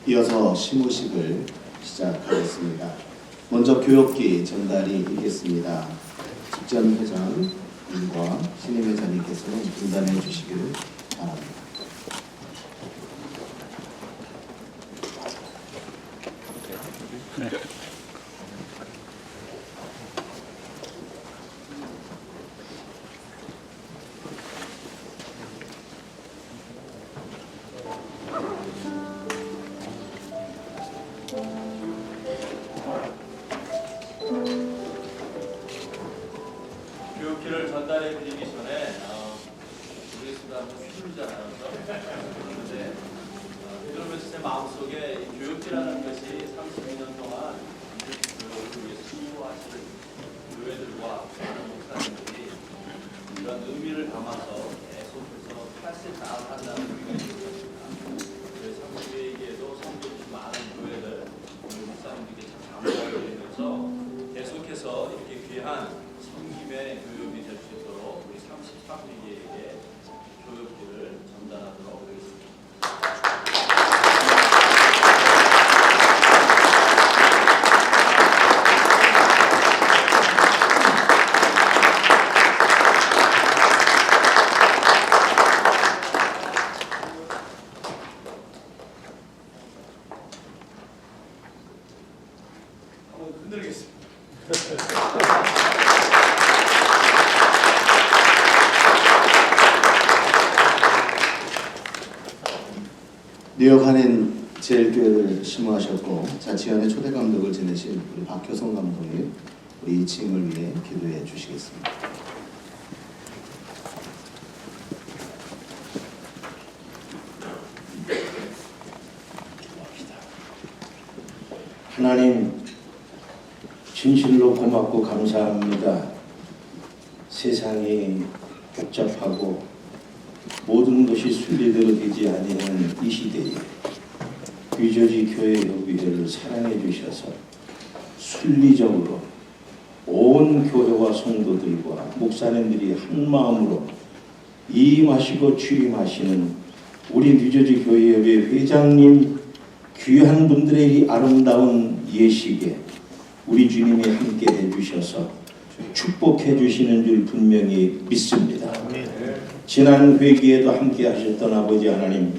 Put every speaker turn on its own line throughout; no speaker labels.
이어서 시무식을 시작하겠습니다. 먼저 교역기 전달이 있겠습니다. 직전 회장님과 신임 회장님께서는 분담해 주시기를 바랍니다.
네.
교육기를 전달해 드리기 전에 우리 수다 한번 휘둘잖아요. 그런데 그러면서 제 마음속에 이 교육기라는 것이 32년 동안 교육을 위해 수고하시는 교회들과 많은 목사님들이 이런 의미를 담아서 계속해서 80 나아간다는 의미가 있습니다. 저희 상주교회에게도 성도들이 많은 교회들 우리 목사님들께 참 감사드리면서 계속해서 이렇게 귀한 성김의 교육이 될 수 있도록 우리 33위에게 교육기를 전달하도록 하겠습니다. 한번 흔들겠습니다.
뉴욕 한인 제일교회를 심호하셨고 자치연의 초대 감독을 지내신 우리 박효성 감독님, 우리 이칭을 위해 기도해 주시겠습니다.
하나님, 진실로 고맙고 감사합니다. 세상이 복잡하고 모든 것이 순리대로 되지 아니하는 이 시대에 위저지 교회협의회를 사랑해 주셔서 순리적으로 온 교회와 성도들과 목사님들이 한 마음으로 임하시고 취임하시는 우리 위저지 교회협의회 회장님 귀한 분들의 이 아름다운 예식에 우리 주님이 함께 해주셔서 축복해 주시는 줄 분명히 믿습니다. 지난 회기에도 함께 하셨던 아버지 하나님,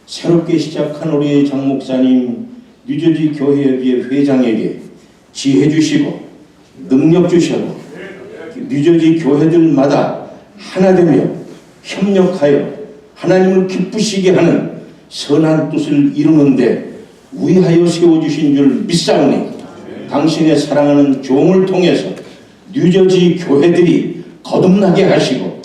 새롭게 시작한 우리 장 목사님 뉴저지 교회협의회 회장에게 지혜 주시고 능력 주시고 뉴저지 교회들마다 하나 되며 협력하여 하나님을 기쁘시게 하는 선한 뜻을 이루는데 위하여 세워주신 줄 믿사오니 당신의 사랑하는 종을 통해서 뉴저지 교회들이 거듭나게 하시고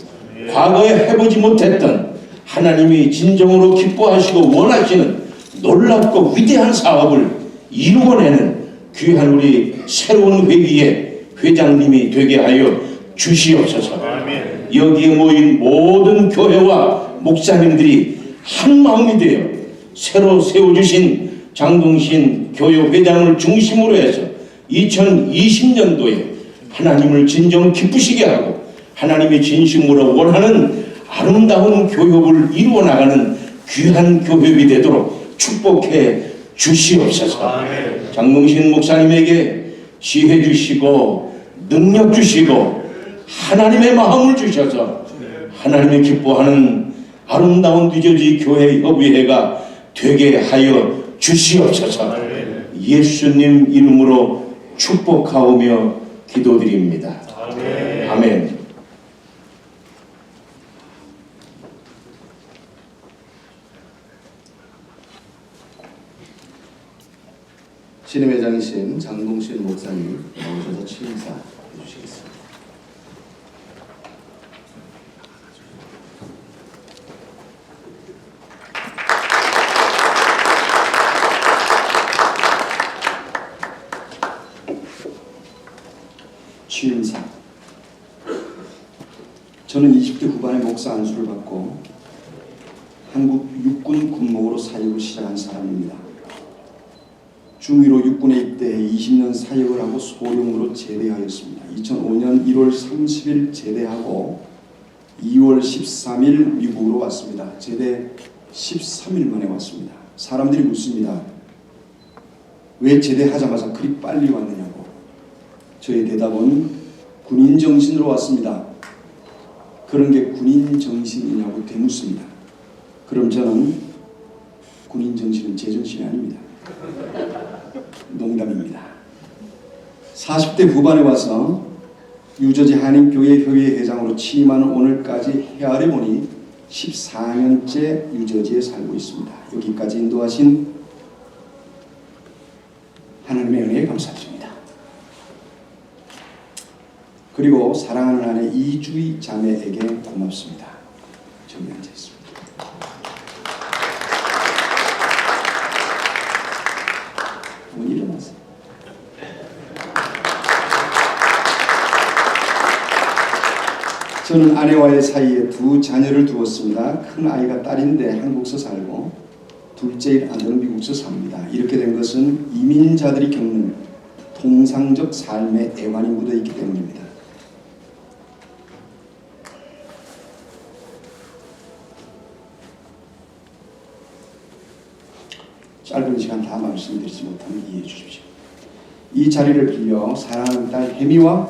과거에 해보지 못했던 하나님이 진정으로 기뻐하시고 원하시는 놀랍고 위대한 사업을 이루어내는 귀한 우리 새로운 회기의 회장님이 되게 하여 주시옵소서. 여기에 모인 모든 교회와 목사님들이 한 마음이 되어 새로 세워주신 장동신 교회회장을 중심으로 해서 2020년도에 하나님을 진정 기쁘시게 하고 하나님이 진심으로 원하는 아름다운 교육을 이루어 나가는 귀한 교육이 되도록 축복해 주시옵소서. 장동신 목사님에게 지혜 주시고 능력 주시고 하나님의 마음을 주셔서 하나님이 기뻐하는 아름다운 뉴저지 교회 협의회가 되게 하여 주시옵소서. 예수님 이름으로 축복하오며 기도드립니다. 아멘.
신임 회장이신 장동신 목사님 나오셔서 취임사 해주시겠습니다.
취임사. 저는 20대 후반에 목사 안수를 받고 한국 육군 군목으로 사역을 시작한 사람입니다. 중위로 육군에 입대해 20년 사역을 하고 소령으로 제대하였습니다. 2005년 1월 30일 제대하고 2월 13일 미국으로 왔습니다. 제대 13일 만에 왔습니다. 사람들이 묻습니다. 왜 제대하자마자 그리 빨리 왔느냐고. 저의 대답은 군인 정신으로 왔습니다. 그런 게 군인 정신이냐고 되묻습니다. 그럼 저는 군인 정신은 제 정신이 아닙니다. 농담입니다. 40대 후반에 와서 유저지 한인교회 협의회 회장으로 취임한 오늘까지 헤아려 보니 14년째 유저지에 살고 있습니다. 여기까지 인도하신 하나님의 은혜에 감사드립니다. 그리고 사랑하는 아내 이주희 자매에게 고맙습니다. 저기 앉아 있습니다. 한번 일어나세요. 저는 아내와의 사이에 두 자녀를 두었습니다. 큰 아이가 딸인데 한국서 살고 둘째 아들은 미국서 삽니다. 이렇게 된 것은 이민자들이 겪는 통상적 삶의 애환이 묻어있기 때문입니다. 짧은 시간 다 말씀드리지 못하면 이해해 주십시오. 이 자리를 빌려 사랑하는 딸 혜미와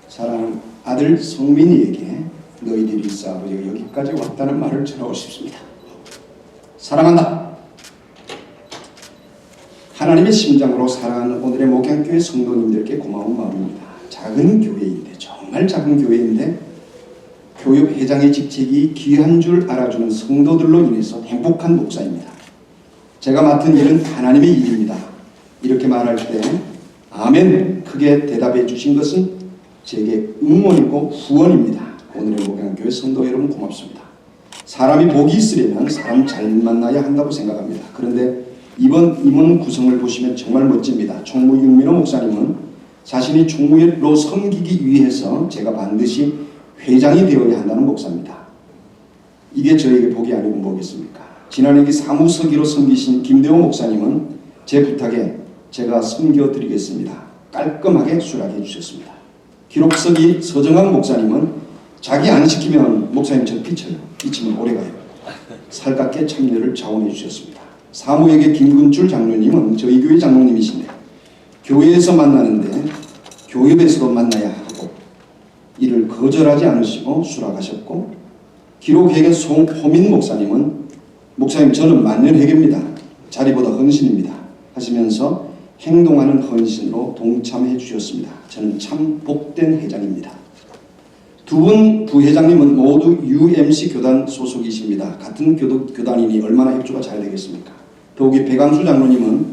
사랑하는 아들 성민이에게 너희들이 있어 아버지가 여기까지 왔다는 말을 전하고 싶습니다. 사랑한다. 하나님의 심장으로 사랑하는 오늘의 목양교회 성도님들께 고마운 마음입니다. 작은 교회인데, 정말 작은 교회인데 교육 회장의 직책이 귀한 줄 알아주는 성도들로 인해서 행복한 목사입니다. 제가 맡은 일은 하나님의 일입니다. 이렇게 말할 때 아멘 크게 대답해 주신 것은 제게 응원이고 후원입니다. 오늘의 목양교회 성도 여러분 고맙습니다. 사람이 복이 있으려면 사람 잘 만나야 한다고 생각합니다. 그런데 이번 임원 구성을 보시면 정말 멋집니다. 총무 윤민호 목사님은 자신이 총무로 섬기기 위해서 제가 반드시 회장이 되어야 한다는 목사입니다. 이게 저에게 복이 아니고 뭐겠습니까? 지난해 사무서기로 섬기신 김대호 목사님은 제 부탁에 제가 섬겨드리겠습니다. 깔끔하게 수락해 주셨습니다. 기록서기 서정학 목사님은 자기 안 시키면 목사님 저 피쳐요. 피치면 오래가요. 살갑게 참여를 자원해 주셨습니다. 사무에게 김근출 장로님은 저희 교회 장로님이신데 교회에서 만나는데 교협에서도 만나야 하고 이를 거절하지 않으시고 수락하셨고 기록회계 송호민 목사님은 목사님 저는 만년회계입니다. 자리보다 헌신입니다. 하시면서 행동하는 헌신으로 동참해 주셨습니다. 저는 참 복된 회장입니다. 두 분 부회장님은 모두 UMC 교단 소속이십니다. 같은 교단이니 얼마나 협조가 잘 되겠습니까? 더욱이 배강수 장로님은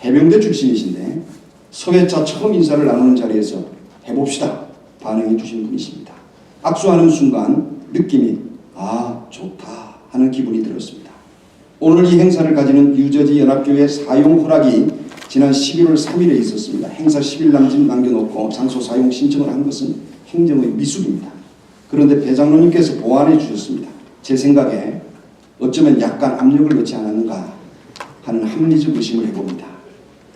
해병대 출신이신데 서회차 처음 인사를 나누는 자리에서 해봅시다 반응해 주신 분이십니다. 악수하는 순간 느낌이 아 좋다 하는 기분이 들었습니다. 오늘 이 행사를 가지는 유저지 연합교회 사용 허락이 지난 11월 3일에 있었습니다. 행사 10일 남겨놓고 장소 사용 신청을 한 것은 행정의 미숙입니다. 그런데 배 장로님께서 보완해 주셨습니다. 제 생각에 어쩌면 약간 압력을 넣지 않았는가 하는 합리적 의심을 해봅니다.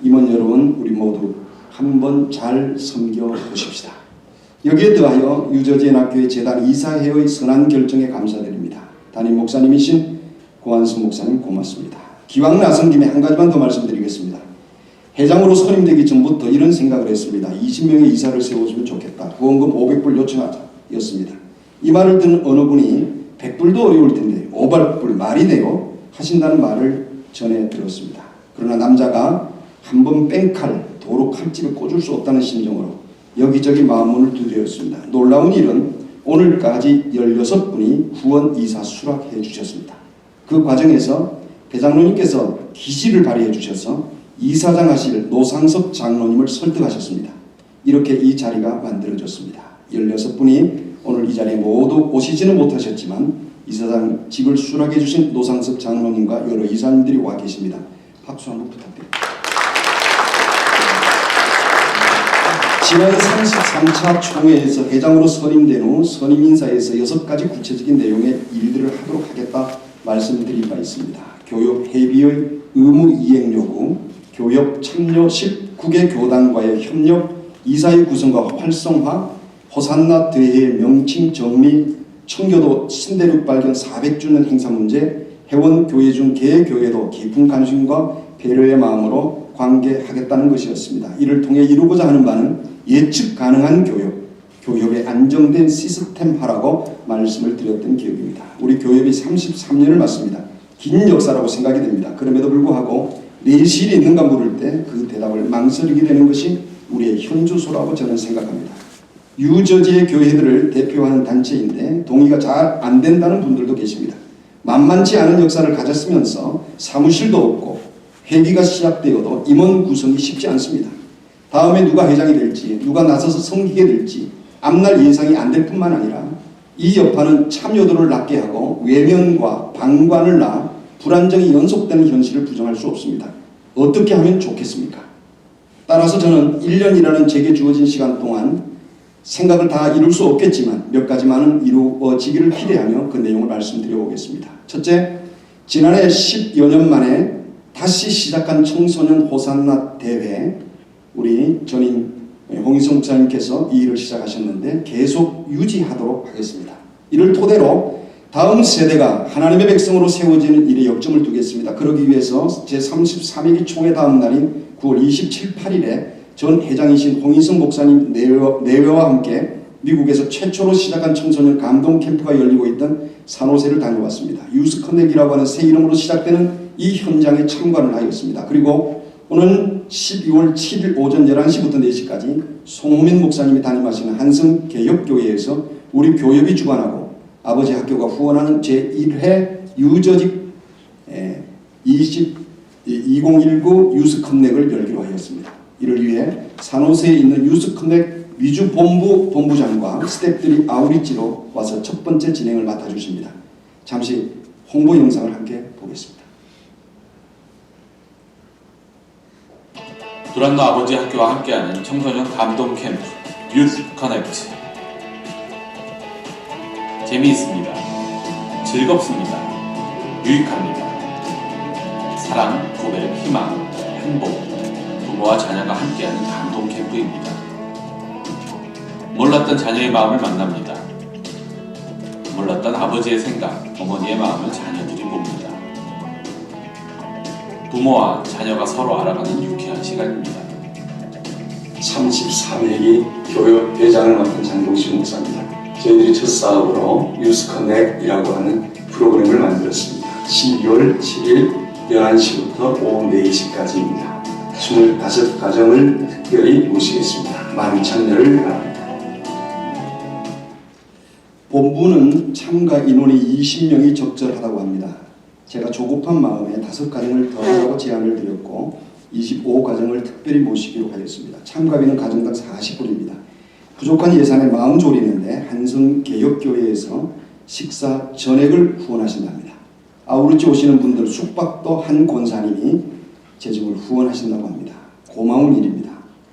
임원 여러분 우리 모두 한번 잘 섬겨보십시다. 여기에 더하여 유저지 연합교회 재단 이사회의 선한 결정에 감사드립니다. 담임 목사님이신 고한수 목사님 고맙습니다. 기왕 나선 김에 한 가지만 더 말씀드리겠습니다. 회장으로 선임되기 전부터 이런 생각을 했습니다. 20명의 이사를 세워주면 좋겠다. 후원금 500불 요청하였습니다. 이 말을 듣는 어느 분이 100불도 어려울 텐데 500불 말이 돼요 하신다는 말을 전해 들었습니다. 그러나 남자가 한번 뺑칼 도로 칼집에 꽂을 수 없다는 심정으로 여기저기 마음문을 두드렸습니다. 놀라운 일은 오늘까지 16분이 후원 이사 수락해 주셨습니다. 그 과정에서 배장로님께서 기지를 발휘해 주셔서 이사장 하실 노상섭 장로님을 설득하셨습니다. 이렇게 이 자리가 만들어졌습니다. 16분이 오늘 이 자리에 모두 오시지는 못하셨지만 이사장 직을 수락해 주신 노상섭 장로님과 여러 이사님들이 와 계십니다. 박수 한번 부탁드립니다. 지난 33차 총회에서 회장으로 선임된 후 선임 인사에서 6가지 구체적인 내용의 일들을 하도록 하겠다 말씀드린 바 있습니다. 교역 회비의 의무 이행 요구, 교역 참여 19개 교단과의 협력, 이사회 구성과 활성화, 호산나 대회 명칭 정리, 청교도 신대륙 발견 400주년 행사 문제, 회원교회 중 개교회도 깊은 관심과 배려의 마음으로 관계하겠다는 것이었습니다. 이를 통해 이루고자 하는 바는 예측 가능한 교협의 안정된 시스템화라고 말씀을 드렸던 기억입니다. 우리 교협이 33년을 맞습니다. 긴 역사라고 생각이 됩니다. 그럼에도 불구하고 내실이 있는가 물을 때 그 대답을 망설이게 되는 것이 우리의 현주소라고 저는 생각합니다. 유저지의 교회들을 대표하는 단체인데 동의가 잘 안 된다는 분들도 계십니다. 만만치 않은 역사를 가졌으면서 사무실도 없고 회기가 시작되어도 임원 구성이 쉽지 않습니다. 다음에 누가 회장이 될지, 누가 나서서 섬기게 될지 앞날 예상이 안 될 뿐만 아니라 이 여파는 참여도를 낮게 하고 외면과 방관을 낳아 불안정이 연속되는 현실을 부정할 수 없습니다. 어떻게 하면 좋겠습니까? 따라서 저는 1년이라는 제게 주어진 시간 동안 생각을 다 이룰 수 없겠지만 몇 가지만은 이루어지기를 기대하며 그 내용을 말씀드려보겠습니다. 첫째, 지난해 10여 년 만에 다시 시작한 청소년 호산나 대회, 우리 전임 홍희성 목사님께서 이 일을 시작하셨는데 계속 유지하도록 하겠습니다. 이를 토대로 다음 세대가 하나님의 백성으로 세워지는 일에 역점을 두겠습니다. 그러기 위해서 제33회기 총회 다음 날인 9월 27, 8일에 전 회장이신 홍희성 목사님 내외와 함께 미국에서 최초로 시작한 청소년 감동 캠프가 열리고 있던 산호세를 다녀왔습니다. 유스 커넥이라고 하는 새 이름으로 시작되는 이 현장에 참관을 하였습니다. 그리고 오늘 12월 7일 오전 11시부터 4시까지 송호민 목사님이 담임하시는 한성개혁교회에서 우리 교협이 주관하고 아버지 학교가 후원하는 제1회 유저직 2019 유스 커넥을 열기로 하였습니다. 이를 위해 산호세에 있는 유스 커넥 위주 본부장과 스태프들이 아우리지로 와서 첫 번째 진행을 맡아주십니다. 잠시 홍보 영상을 함께 보겠습니다.
두란노 아버지 학교와 함께하는 청소년 감동 캠프 유스 커넥트. 재미있습니다. 즐겁습니다. 유익합니다. 사랑, 고백, 희망, 행복, 부모와 자녀가 함께하는 감동 캠프입니다. 몰랐던 자녀의 마음을 만납니다. 몰랐던 아버지의 생각, 어머니의 마음을 자녀들이 봅니다. 부모와 자녀가 서로 알아가는 유쾌한 시간입니다.
33회기 교협 회장을 맡은 장동식 목사입니다. 저희들이 첫 사업으로 유스커넥이라고 하는 프로그램을 만들었습니다. 12월 7일 11시부터 오후 4시까지입니다. 25가정을 특별히 모시겠습니다. 많은 참여를 바랍니다. 본부는 참가 인원이 20명이 적절하다고 합니다. 제가 조급한 마음에 5가정을 더 하라고 제안을 드렸고 25가정을 특별히 모시기로 하였습니다. 참가비는 가정당 40불입니다. 부족한 예산에 마음 졸이는데 한성개혁교회에서 식사 전액을 후원하신답니다. 아우르지 오시는 분들 숙박도 한 권사님이 재정을 후원하신다고 합니다. 고마운 일입니다.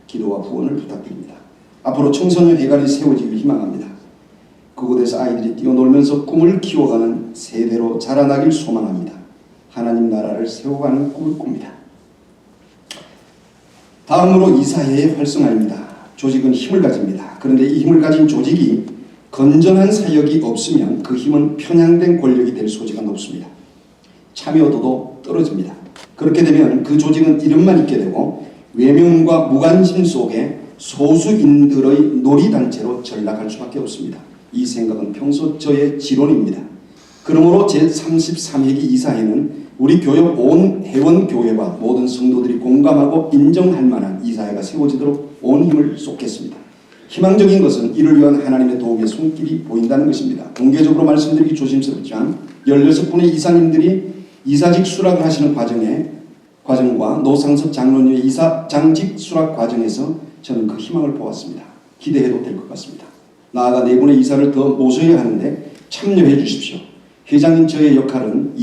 기도와 후원을 부탁드립니다. 앞으로 청소년 회관이 세워지길 희망합니다. 그곳에서 아이들이 뛰어놀면서 꿈을 키워가는 세대로 자라나길 소망합니다. 하나님 나라를 세워가는 꿈을 꿉니다. 다음으로 이사회의 활성화입니다. 조직은 힘을 가집니다. 그런데 이 힘을 가진 조직이 건전한 사역이 없으면 그 힘은 편향된 권력이 될 소지가 높습니다. 참여도도 떨어집니다. 그렇게 되면 그 조직은 이름만 있게 되고 외면과 무관심 속에 소수인들의 놀이단체로 전락할 수밖에 없습니다. 이 생각은 평소 저의 지론입니다. 그러므로 제33회기 이사회는 우리 교협 온 회원교회와 모든 성도들이 공감하고 인정할 만한 이사회가 세워지도록 온 힘을 쏟겠습니다. 희망적인 것은 이를 위한 하나님의 도움의 손길이 보인다는 것입니다. 공개적으로 말씀드리기 조심스럽지만 16분의 이사님들이 이사직 수락을 하시는 과정과 노상섭 장로님의 이사장직 수락 과정에서 저는 그 희망을 보았습니다. 기대해도 될 것 같습니다. 나아가 4분의 이사를 더 모셔야 하는데 참여해 주십시오. 회장인 저의 역할은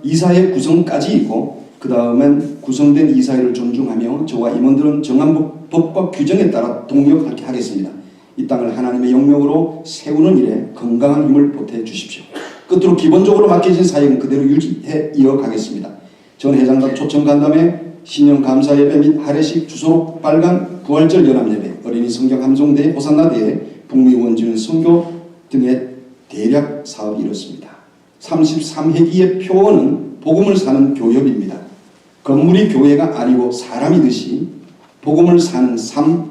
이사회 구성까지이고 그 다음엔 구성된 이사회를 존중하며 저와 임원들은 정한 법과 규정에 따라 동력하겠습니다. 이 땅을 하나님의 영역으로 세우는 일에 건강한 힘을 보태 주십시오. 끝으로 기본적으로 맡겨진 사역은 그대로 유지해 이어가겠습니다. 전 회장단 초청 간담회, 신년 감사예배 및 할애식 주소록 빨간 부활절 연합예배, 어린이 성경 함송대회, 호산나대회, 북미 원주민 선교 등의 대략 사업이 이렇습니다. 33회기의 표어는 복음을 사는 교협입니다. 건물이 교회가 아니고 사람이듯이 복음을 사는 삶,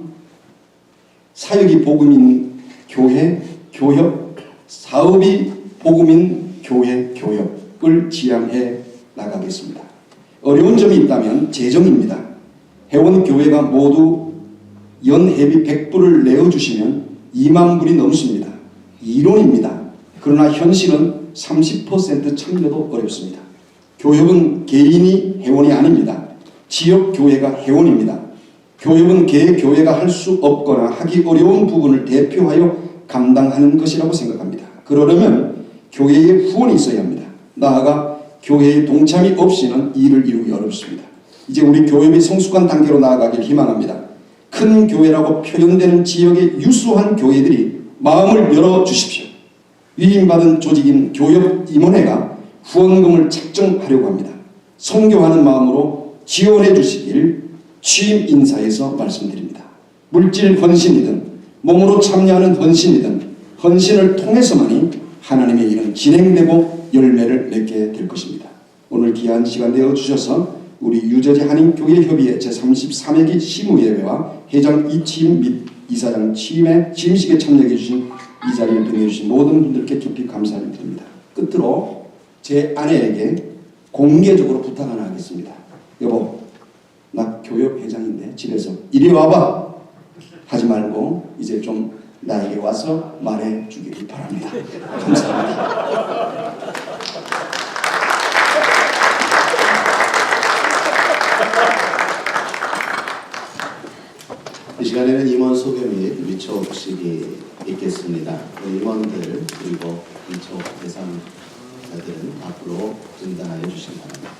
사역이 복음인 교회, 교협, 사업이 복음인 교회, 교협을 지향해 나가겠습니다. 어려운 점이 있다면 재정입니다. 회원교회가 모두 연회비 100불을 내어주시면 2만 불이 넘습니다. 이론입니다. 그러나 현실은 30% 참여도 어렵습니다. 교협은 개인이 회원이 아닙니다. 지역교회가 회원입니다. 교협은 개교회가 할 수 없거나 하기 어려운 부분을 대표하여 감당하는 것이라고 생각합니다. 그러려면 교회에 후원이 있어야 합니다. 나아가 교회의 동참이 없이는 일을 이루기 어렵습니다. 이제 우리 교협이 성숙한 단계로 나아가길 희망합니다. 큰 교회라고 표현되는 지역의 유수한 교회들이 마음을 열어주십시오. 위임받은 조직인 교협 임원회가 후원금을 책정하려고 합니다. 선교하는 마음으로 지원해 주시길 취임 인사에서 말씀드립니다. 물질 헌신이든 몸으로 참여하는 헌신이든 헌신을 통해서만이 하나님의 일은 진행되고 열매를 맺게 될 것입니다. 오늘 귀한 시간 내어주셔서 우리 유저지 한인교회협의회 제33회기 시무예배와 회장 이취임 및 이사장 취임식에 참여해 주신 이 자리에 빛내주신 모든 분들께 깊이 감사를 드립니다. 끝으로 제 아내에게 공개적으로 부탁 하나 하겠습니다. 여보, 나 교협 회장인데 집에서 이리 와봐 하지 말고 이제 좀 나에게 와서 말해 주기를 바랍니다. 감사합니다.
이 시간에는 임원 소개 및 위촉식이 있겠습니다. 임원들 그리고 위촉 대상자들은 앞으로 등단하여 주시기 바랍니다.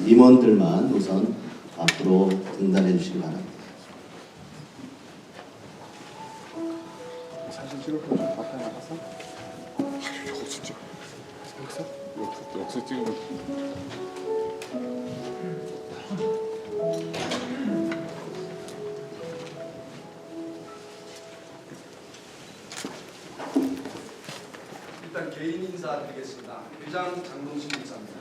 임원들만 우선 앞으로 등단해 주시기 바랍니다.
사진 찍을 거좀 바깥에 나가서? 여기서 찍어. 여기서 찍으면.
일단 개인 인사 드리겠습니다. 회장 장동신 목사입니다.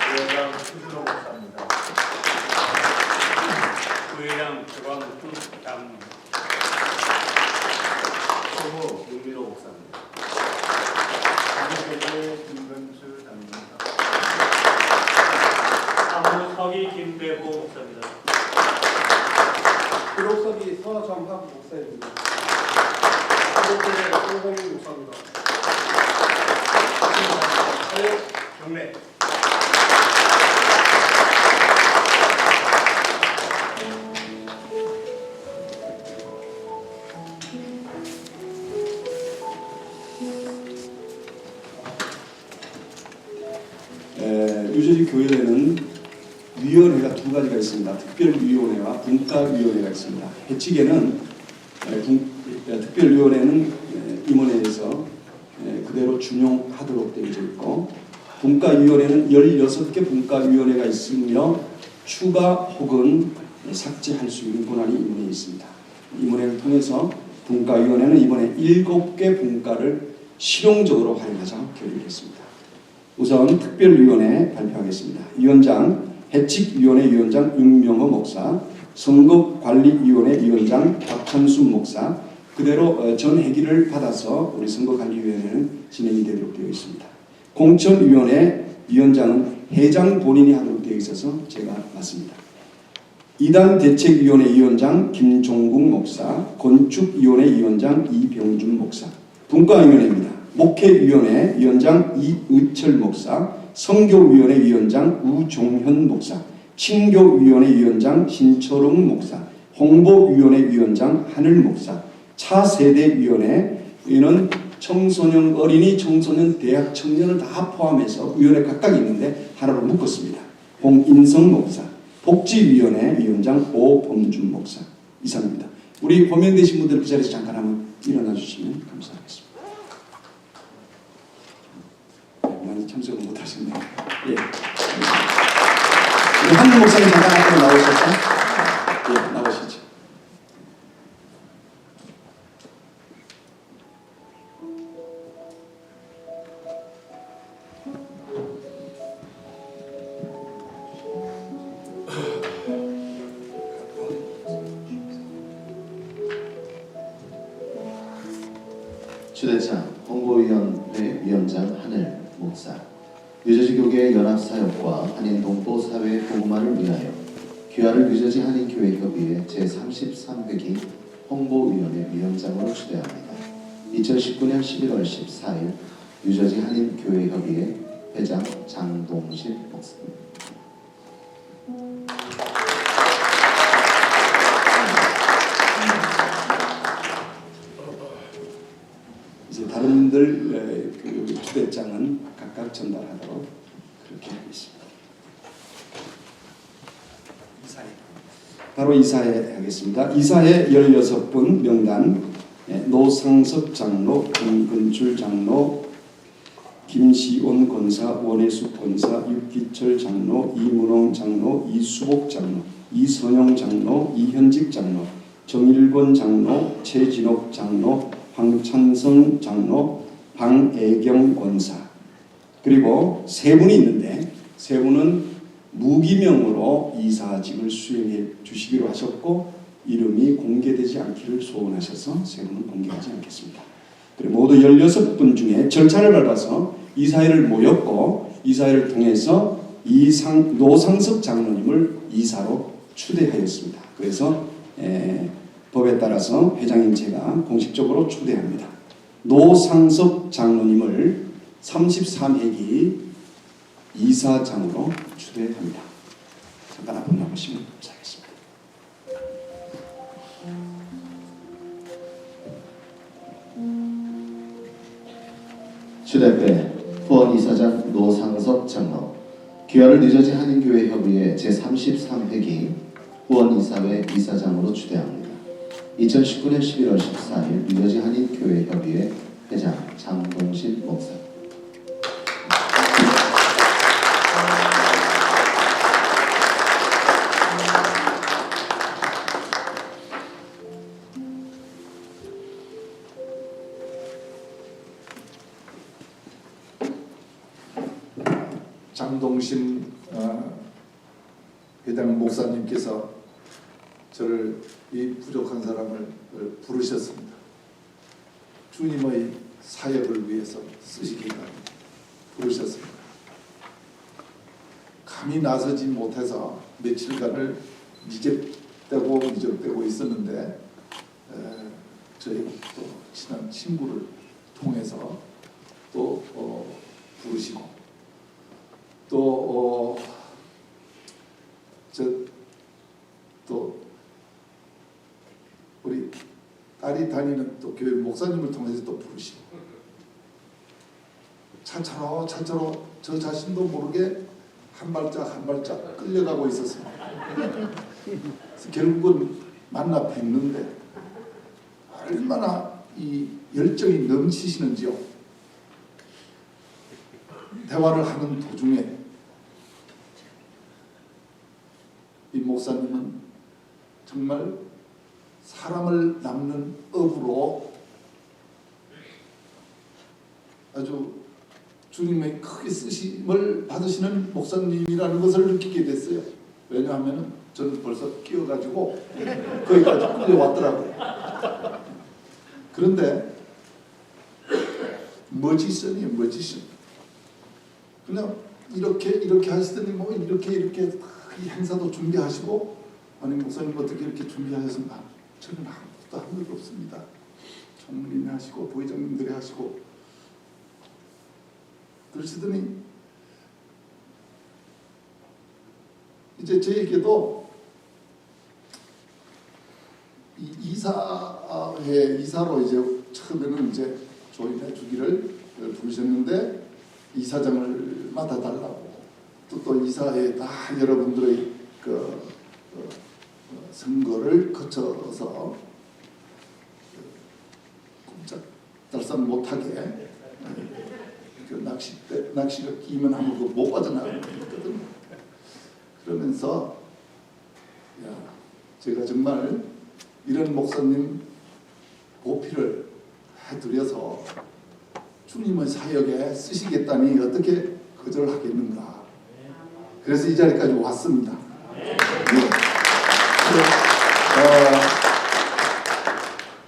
부회장 수준호 목사입니다. 부회장 조광훈 장로.
초보 윤미로 목사입니다.
장로회장 김건수 장로입니다. 사무석이 김배호 목사입니다.
기록석이 서정학 목사입니다. 기록교회 송홍 목사입니다. 사역 경례.
유저지 교회에는 위원회가 두 가지가 있습니다. 특별위원회와 분과위원회가 있습니다. 해치계는 특별위원회는 임원회에서 그대로 준용하도록 되어 있고 분과위원회는 16개 분과위원회가 있으며 추가 혹은 삭제할 수 있는 권한이 임원회에 있습니다. 임원회를 통해서 분과위원회는 이번에 7개 분과를 실용적으로 활용하자 결의했습니다. 우선 특별위원회 발표하겠습니다. 위원장 해칙위원회 위원장 윤명호 목사, 선거관리위원회 위원장 박찬순 목사, 그대로 전회기를 받아서 우리 선거관리위원회는 진행이 되도록 되어 있습니다. 공천위원회 위원장은 회장 본인이 하도록 되어 있어서 제가 맡습니다. 이단대책위원회 위원장 김종국 목사, 건축위원회 위원장 이병준 목사, 분과위원회입니다. 목회위원회 위원장 이의철 목사, 선교위원회 위원장 우종현 목사, 친교위원회 위원장 신철웅 목사, 홍보위원회 위원장 하늘 목사, 차세대위원회는 청소년, 어린이, 청소년, 대학, 청년을 다 포함해서 위원회 각각 있는데 하나로 묶었습니다. 홍인성 목사, 복지위원회 위원장 오범준 목사. 이상입니다. 우리 호명되신 분들 그 자리에서 잠깐 한번 일어나 주시면 감사하겠습니다. 많이 참석을 못하셨네요. 예. 우리 한국 목사님 잠깐 앞으로 나오셔서 예, 나오시죠.
추대창 홍보위원회 위원장 한일 목사, 뉴저지 교계 연합사역과 한인 동포 사회 복음화를 위하여 귀화를 뉴저지 한인교회협의회 제33회기 홍보위원회 위원장으로 추대합니다. 2019년 11월 14일 뉴저지 한인교회협의회 회장 장동실 목사입니다.
이제 다른 분들 그 초대장은 각각 전달하도록 그렇게 하겠습니다. 바로 이사회 하겠습니다. 이사회 16분 명단, 노상섭 장로, 김근출 장로, 김시온 권사, 원혜숙 권사, 육기철 장로, 이문홍 장로, 이수복 장로, 이선영 장로, 이현직 장로, 정일권 장로, 최진옥 장로, 황찬성 장로, 방애경 권사, 그리고 세 분이 있는데 세 분은 무기명으로 이사직을 수행해 주시기로 하셨고 이름이 공개되지 않기를 소원하셔서 세 분은 공개하지 않겠습니다. 그리고 모두 16분 중에 절차를 밟아서 이사회를 모였고 이사회를 통해서 노상섭 장로님을 이사로 추대하였습니다. 그래서 법에 따라서 회장인 제가 공식적으로 추대합니다. 노상섭 장로님을 33회기 이사장으로 추대합니다. 잠깐 앞으로 나오시면 감사하겠습니다.
추대회 후원 이사장 노상섭 장로, 귀화를 뉴저지 한인교회협의회 제33회기 후원 이사회 이사장으로 추대합니다. 2019년 11월 14일 뉴저지 한인교회협의회 회장 장동실 목사.
장동신 회장 목사님께서 저를 이 부족한 사람을 부르셨습니다. 주님의 사역을 위해서 쓰시기를 부르셨습니다. 감히 나서지 못해서 며칠간을 미적대고 있었는데 저희 또 친한 친구를 통해서 또 부르시고 또 우리 딸이 다니는 또 교회 목사님을 통해서 또 부르시고 차차로 저 자신도 모르게 한 발짝 끌려가고 있었습니다. 그래서 결국은 만나 뵙는데 얼마나 이 열정이 넘치시는지요. 대화를 하는 도중에 이 목사님은 정말 사람을 낳는 업으로 아주 주님의 크게 쓰심을 받으시는 목사님이라는 것을 느끼게 됐어요. 왜냐하면 저는 벌써 끼어가지고 거기까지 끌려왔더라고요. 그런데 머지션이에요, 머지션. 그냥 이렇게 하시더니 뭐 이렇게 이 행사도 준비하시고, 아니 목사님 어떻게 이렇게 준비하셨습니까? 저는 아무것도 한 일 없습니다. 총무님이 하시고 부회장님들이 하시고 그러시더니 이제 저에게도 이사로 이제 처음에는 이제 조인해 주기를 부르셨는데 이사장을 맡아달라고 또 이사에 다 여러분들의 선거를 거쳐서 꼼짝달싹 못하게 낚시가 끼면 아무도 못 빠져나가거든요. 그러면서 제가 정말 이런 목사님 보필을 해드려서 주님의 사역에 쓰시겠다니 어떻게 거절하겠는가. 그래서 이 자리까지 왔습니다.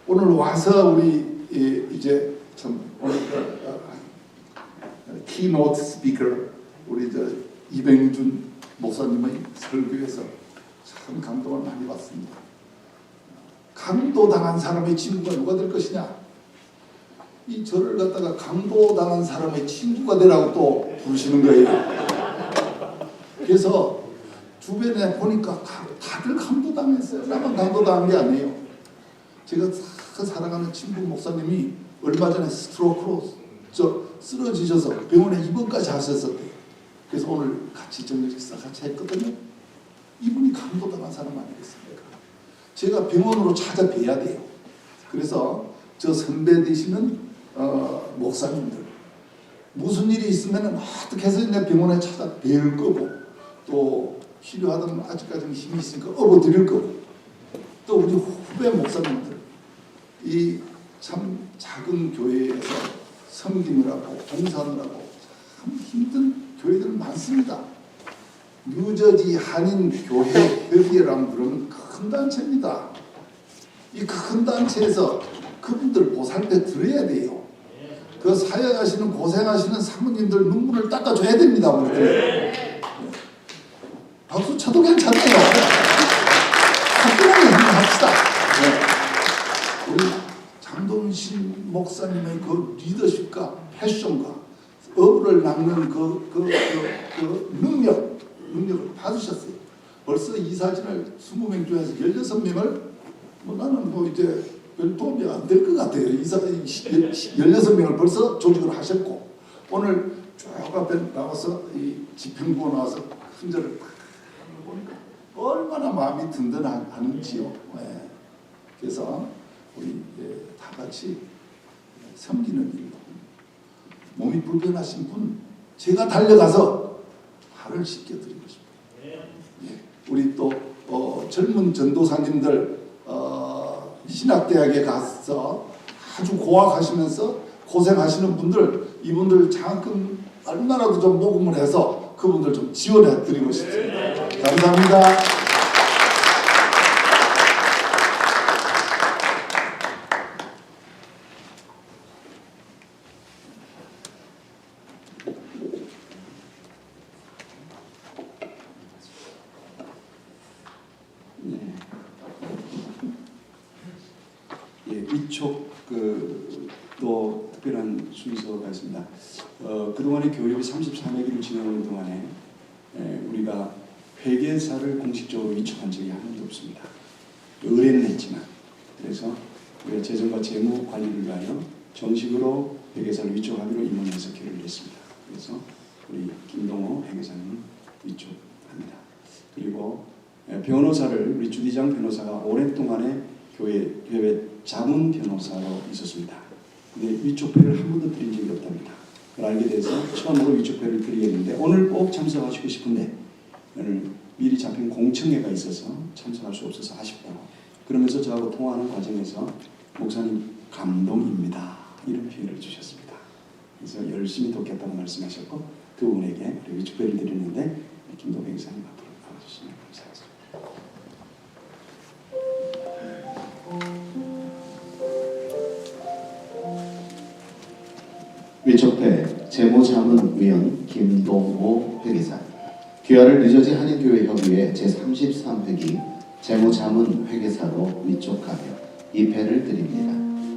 오늘 와서 우리 이제 참 오늘 키노트 스피커 우리 이병준 목사님의 설교에서 참 감동을 많이 받습니다. 강도당한 사람의 친구가 누가 될 것이냐? 이 저를 갖다가 강도당한 사람의 친구가 되라고 또 부르시는 거예요. 그래서 주변에 보니까 다들 강도당했어요. 나만 강도당한 게 아니에요. 제가 사랑하는 친구 목사님이 얼마 전에 스트로크로 쓰러지셔서 병원에 입원까지 하셨었대요. 그래서 오늘 같이 저녁 식사 같이 했거든요. 이분이 강도당한 사람 아니겠습니까? 제가 병원으로 찾아뵈야 돼요. 그래서 저 선배 되시는 목사님들 무슨 일이 있으면 어떻게 해서 내 병원에 찾아뵐 거고 또 필요하다면 아직까지는 힘이 있으니까 업어드릴 거고 또 우리 후배 목사님들 이 참 작은 교회에서 섬기느라고 봉사하느라고 참 힘든 교회들 많습니다. 뉴저지 한인 교회 협의회라는 그런 큰 단체입니다. 이 큰 단체에서 그분들 보살펴 드려야 돼요. 그 사역하시는 고생하시는 사모님들 눈물을 닦아줘야 됩니다. 우리들. 박수 쳐도 괜찮네요. 화끈하게 한번 합시다. 네. 우리 장동신 목사님의 그 리더십과 패션과 어부를 낚는 그 능력을 받으셨어요. 벌써 이 사진을 20명 중에서 16명을 나는 이제 별 도움이 안 될 것 같아요. 16명을 벌써 조직을 하셨고 오늘 쭉 앞에 나와서 이 집행부가 나와서 흔적을 딱 보니까 얼마나 마음이 든든하는지요. 네. 그래서 우리 다 같이 섬기는 일, 몸이 불편하신 분 제가 달려가서 발을 씻겨드리고 싶어요. 예. 우리 또 젊은 전도사님들 신학대학에 가서 아주 고학하시면서 고생하시는 분들 이분들 잠깐 얼마라도 좀 모금을 해서 그분들 좀 지원해 드리고 싶습니다. 감사합니다.
이쪽 또 특별한 순서가 있습니다. 그동안의 교육이 33회기를 진행하는 동안에 우리가 회계사를 공식적으로 위촉한 적이 한 번도 없습니다. 의뢰는 했지만 그래서 우리가 재정과 재무 관리를 위하여 정식으로 회계사를 위촉하기로 임원해서 결의를 했습니다. 그래서 우리 김동호 회계사님은 위촉합니다. 그리고 변호사를 우리 주디장 변호사가 오랫동안에 교회 자문 변호사로 있었습니다. 근데 위촉회를 한 번도 드린 적이 없답니다. 그걸 알게 돼서 처음으로 위촉회를 드리겠는데 오늘 꼭 참석하시고 싶은데 오늘 미리 잡힌 공청회가 있어서 참석할 수 없어서 아쉽다고 그러면서 저하고 통화하는 과정에서 목사님 감동입니다 이런 표현을 주셨습니다. 그래서 열심히 돕겠다고 말씀하셨고 두 분에게 위촉회를 드리는데 김동백 이사님 앞으로 나와주시면 감사하겠습니다.
위촉회 재무자문위원 김동호 회계사 귀하를 뉴저지 한인교회협의회 제33회기 재무자문회계사로 위촉하며 입회를 드립니다.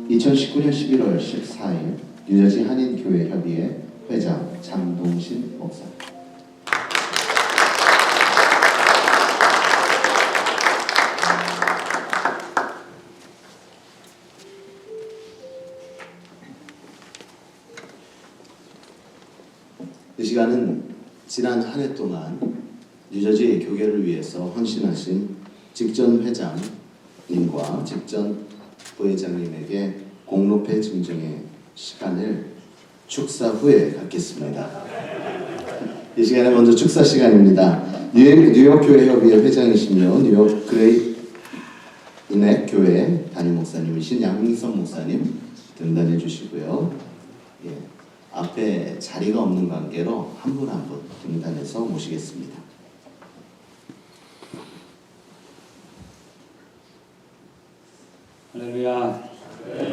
2019년 11월 14일 뉴저지 한인교회협의회 회장 장동신 목사. 이 시간은 지난 한 해 동안 뉴저지 교회를 위해서 헌신하신 직전 회장님과 직전 부회장님에게 공로패 증정의 시간을 축사 후에 갖겠습니다. 이 시간에 먼저 축사 시간입니다. 뉴욕 교회 협의회 회장이시며 뉴욕 그레이 인액 교회 담임 목사님이신 양민성 목사님 등단해 주시고요. 예. 앞에 자리가 없는 관계로 한 분 한 분 등단해서 모시겠습니다.
할렐루야.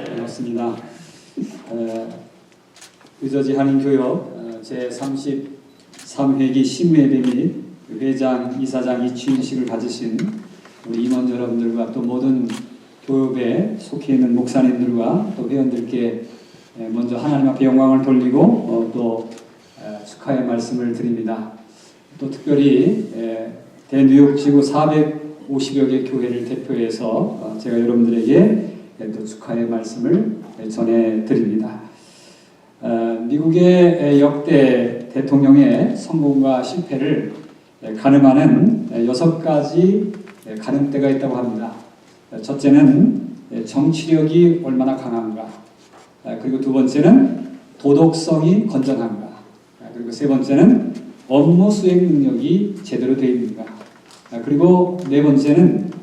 반갑습니다.
뉴저지 한인교역 제33회기 심의회대 및 회장, 이사장 이취임식을 가지신 우리 임원 여러분들과 또 모든 교협에 속해 있는 목사님들과 또 회원들께 먼저 하나님 앞에 영광을 돌리고 또 축하의 말씀을 드립니다. 또 특별히 대뉴욕 지구 450여 개 교회를 대표해서 제가 여러분들에게 또 축하의 말씀을 전해드립니다. 미국의 역대 대통령의 성공과 실패를 가늠하는 6가지 가늠대가 있다고 합니다. 첫째는 정치력이 얼마나 강한가, 그리고 두 번째는 도덕성이 건전한가, 그리고 세 번째는 업무 수행 능력이 제대로 되어 있는가, 그리고 네 번째는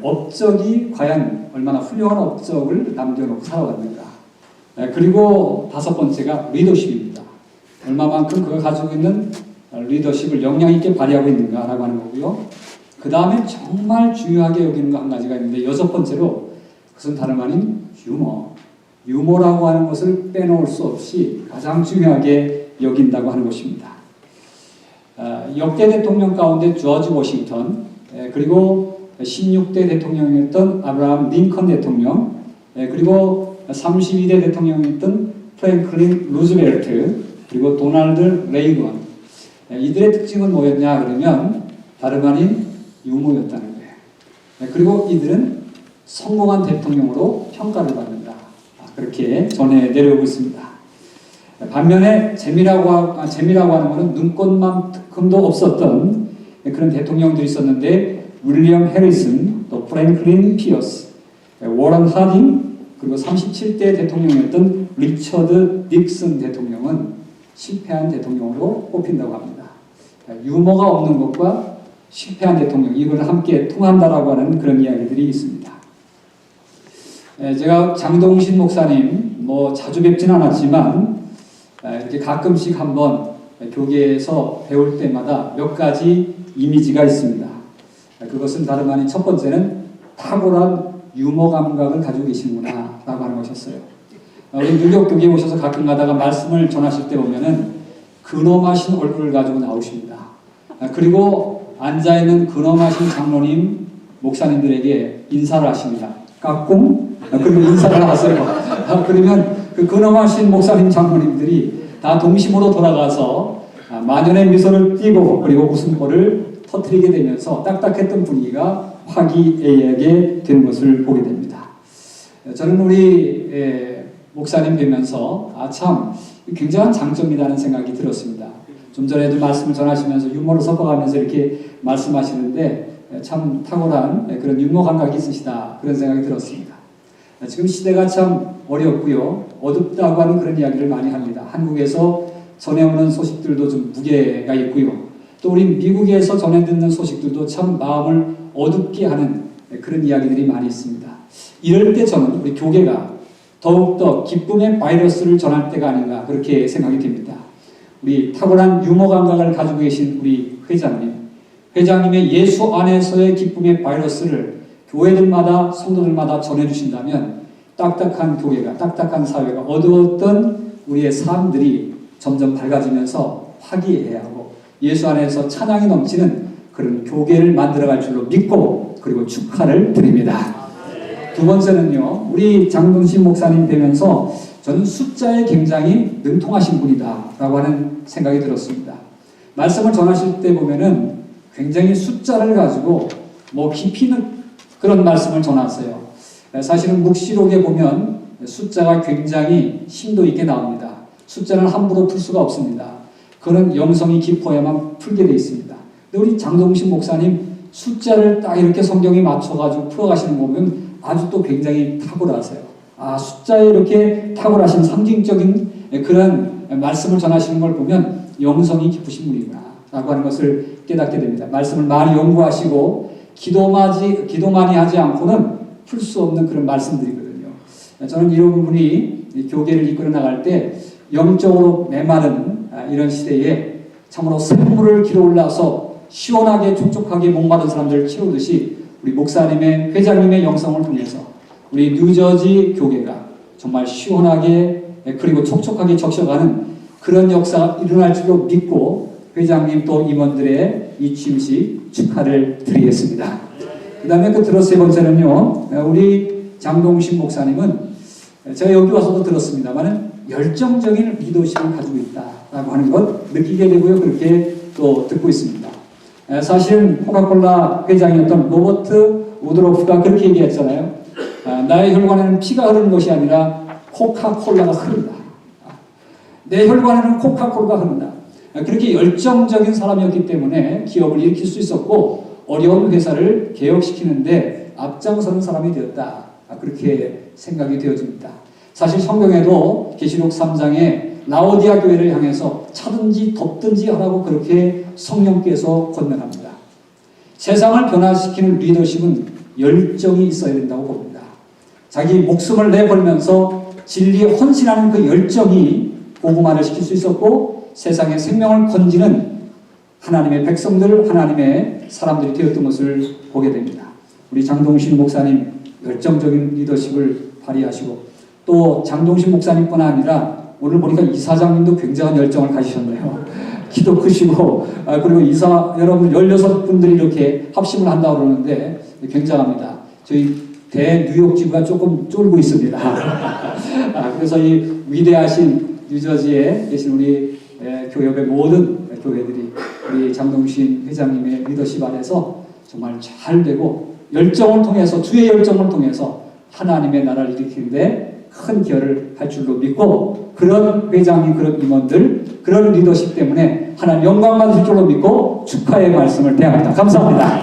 업적이 과연 얼마나 훌륭한 업적을 남겨놓고 살아왔는가, 그리고 다섯 번째가 리더십입니다. 얼마만큼 그가 가지고 있는 리더십을 역량 있게 발휘하고 있는가라고 하는 거고요. 그 다음에 정말 중요하게 여기는 거 한 가지가 있는데 여섯 번째로 그것은 다름 아닌 유머라고 하는 것을 빼놓을 수 없이 가장 중요하게 여긴다고 하는 것입니다. 역대 대통령 가운데 조지 워싱턴, 그리고 16대 대통령이었던 아브라함 링컨 대통령, 그리고 32대 대통령이었던 프랭클린 루즈벨트, 그리고 도널드 레이건, 이들의 특징은 뭐였냐 그러면 다름 아닌 유머였다는 거예요. 그리고 이들은 성공한 대통령으로 평가를 받는다. 그렇게 전해 내려오고 있습니다. 반면에 재미라고 하는 것은 눈꽃만큼도 없었던 그런 대통령들이 있었는데 윌리엄 해리슨, 또 프랭클린 피어스, 워런 하딩, 그리고 37대 대통령이었던 리처드 닉슨 대통령은 실패한 대통령으로 꼽힌다고 합니다. 유머가 없는 것과 실패한 대통령, 이걸 함께 통한다라고 하는 그런 이야기들이 있습니다. 제가 장동신 목사님 자주 뵙진 않았지만 이렇게 가끔씩 한번 교계에서 배울 때마다 몇 가지 이미지가 있습니다. 그것은 다름 아닌 첫 번째는 탁월한 유머 감각을 가지고 계시구나 라고 하는 것이었어요. 우리 뉴욕 교계에 오셔서 가끔 가다가 말씀을 전하실 때 보면은 근엄하신 얼굴을 가지고 나오십니다. 그리고 앉아있는 근엄하신 장로님, 목사님들에게 인사를 하십니다. 까꿍? 그리고 인사를 하세요. 그러면 그 근엄하신 목사님, 장로님들이 다 동심으로 돌아가서 만연의 미소를 띠고 그리고 웃음보를 터뜨리게 되면서 딱딱했던 분위기가 화기애애하게 되는 것을 보게 됩니다. 저는 우리 목사님 뵈면서 참 굉장한 장점이라는 생각이 들었습니다. 좀 전에도 말씀을 전하시면서 유머를 섞어가면서 이렇게 말씀하시는데 참 탁월한 그런 유머 감각이 있으시다, 그런 생각이 들었습니다. 지금 시대가 참 어렵고요, 어둡다고 하는 그런 이야기를 많이 합니다. 한국에서 전해오는 소식들도 좀 무게가 있고요, 또 우리 미국에서 전해 듣는 소식들도 참 마음을 어둡게 하는 그런 이야기들이 많이 있습니다. 이럴 때 저는 우리 교계가 더욱더 기쁨의 바이러스를 전할 때가 아닌가, 그렇게 생각이 됩니다. 우리 탁월한 유머 감각을 가지고 계신 우리 회장님의 예수 안에서의 기쁨의 바이러스를 교회들마다, 성도들마다 전해주신다면 딱딱한 교회가, 딱딱한 사회가, 어두웠던 우리의 삶들이 점점 밝아지면서 화기애애하고 예수 안에서 찬양이 넘치는 그런 교회를 만들어갈 줄로 믿고 그리고 축하를 드립니다. 두 번째는요, 우리 장동신 목사님 뵈면서 저는 숫자에 굉장히 능통하신 분이다 라고 하는 생각이 들었습니다. 말씀을 전하실 때 보면은 굉장히 숫자를 가지고 깊이 있는 그런 말씀을 전하세요. 사실은 묵시록에 보면 숫자가 굉장히 심도 있게 나옵니다. 숫자는 함부로 풀 수가 없습니다. 그런 영성이 깊어야만 풀게 되어 있습니다. 근데 우리 장동신 목사님 숫자를 딱 이렇게 성경에 맞춰가지고 풀어가시는 거 보면 아주 또 굉장히 탁월하세요. 숫자에 이렇게 탁월하신 상징적인 그런 말씀을 전하시는 걸 보면 영성이 깊으신 분이구나 라고 하는 것을 깨닫게 됩니다. 말씀을 많이 연구하시고 기도 많이 하지 않고는 풀 수 없는 그런 말씀들이거든요. 저는 이런 부분이 교계를 이끌어 나갈 때 영적으로 메마른 이런 시대에 참으로 샘물을 길어 올라서 시원하게 촉촉하게 목마른 사람들을 채우듯이 우리 목사님의, 회장님의 영성을 통해서 우리 뉴저지 교계가 정말 시원하게 그리고 촉촉하게 적셔가는 그런 역사가 일어날 줄로 믿고 회장님 또 임원들의 이 취임식 축하를 드리겠습니다. 그 다음에 끝으로 세 번째는요, 우리 장동신 목사님은 제가 여기 와서도 들었습니다만 열정적인 리더십을 가지고 있다라고 하는 것 느끼게 되고요. 그렇게 또 듣고 있습니다. 사실은 코카콜라 회장이었던 로버트 우드로프가 그렇게 얘기했잖아요. 나의 혈관에는 피가 흐르는 것이 아니라 코카콜라가 흐른다. 내 혈관에는 코카콜라가 흐른다. 그렇게 열정적인 사람이었기 때문에 기업을 일으킬 수 있었고 어려운 회사를 개혁시키는데 앞장서는 사람이 되었다. 그렇게 생각이 되어집니다. 사실 성경에도 계시록 3장에 라오디아 교회를 향해서 차든지 덮든지 하라고 그렇게 성령께서 권면합니다. 세상을 변화시키는 리더십은 열정이 있어야 된다고 봅니다. 자기 목숨을 내걸면서 진리에 헌신하는 그 열정이 복음화를 시킬 수 있었고 세상에 생명을 건지는 하나님의 백성들, 하나님의 사람들이 되었던 것을 보게 됩니다. 우리 장동신 목사님 열정적인 리더십을 발휘하시고 또 장동신 목사님뿐 아니라 오늘 보니까 이사장님도 굉장한 열정을 가지셨네요. 키도 크시고 그리고 이사 여러분 16분들이 이렇게 합심을 한다고 그러는데 굉장합니다. 저희 대뉴욕 지부가 조금 쫄고 있습니다. 그래서 이 위대하신 뉴저지에 계신 우리 교협의 모든 교회들이 우리 장동신 회장님의 리더십 아래서 정말 잘 되고 열정을 통해서 주의 열정을 통해서 하나님의 나라를 일으키는데 큰 기여를 할 줄로 믿고 그런 회장님, 그런 임원들, 그런 리더십 때문에 하나님 영광 받을 줄로 믿고 축하의 말씀을 대합니다. 감사합니다.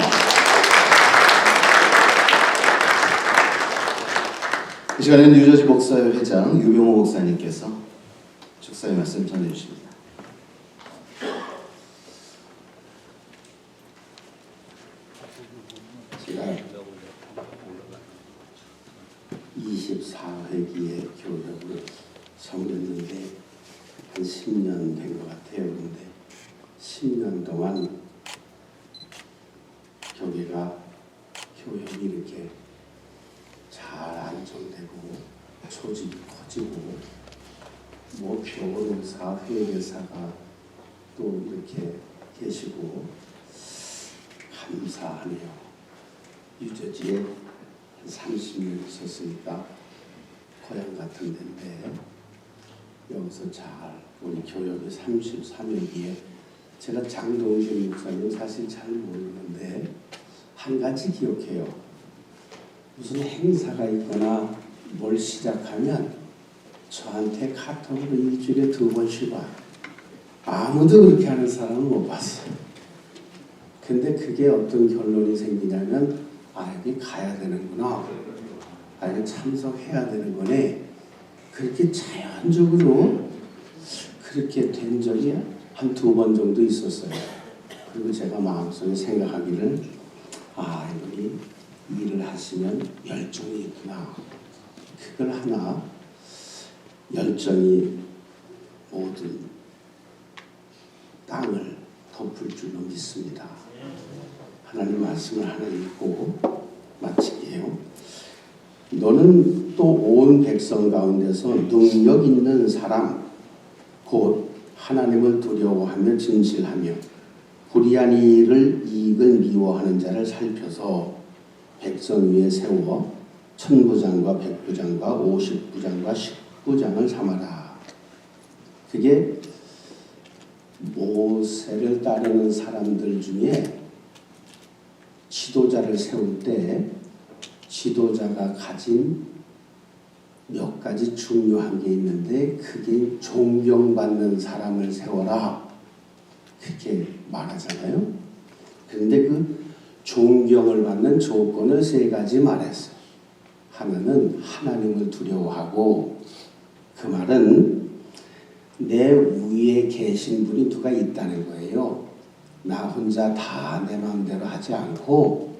이 시간에는 뉴저지 목사회 회장 유병호 목사님께서 축사의 말씀 전해주십니다.
제가 24회기에 교회를 섬겼는데 한 10년 된 것 같아요. 그런데 10년 동안 교회가 이렇게 잘 안정되고 조직이 커지고 뭐 변호사, 회계사가 또 이렇게 계시고 감사하네요. 뉴저지에 한 30년 있었으니까 고향 같은 데인데 여기서 잘 우리 교역의 33회기에 제가 장동신 목사님 사실 잘 모르는데 한 가지 기억해요. 무슨 행사가 있거나 뭘 시작하면 저한테 카톡으로 일주일에 2번씩 와요. 아무도 그렇게 하는 사람은 못 봤어요. 근데 그게 어떤 결론이 생기냐면 여기 가야 되는구나. 여기 참석해야 되는 거네. 그렇게 자연적으로 그렇게 된 적이 한 2번 정도 있었어요. 그리고 제가 마음속에 생각하기를 이분이 일을 하시면 열정이 있구나. 그걸 하나 열정이 모든 땅을 덮을 줄로 믿습니다. 하나님 말씀을 하나 읽고 마칠게요. 너는 또 온 백성 가운데서 능력 있는 사람 곧 하나님을 두려워하며 진실하며 불의한 이익을 미워하는 자를 살펴서 백성 위에 세워 천부장과 백부장과 50부장과 10부장을 삼아라. 그게 모세를 따르는 사람들 중에 지도자를 세울 때 지도자가 가진 몇 가지 중요한 게 있는데 그게 존경받는 사람을 세워라. 그렇게 말하잖아요. 그런데 그 존경을 받는 조건을 3가지 말했어요. 하나는 하나님을 두려워하고, 그 말은 내 위에 계신 분이 누가 있다는 거예요. 나 혼자 다 내 마음대로 하지 않고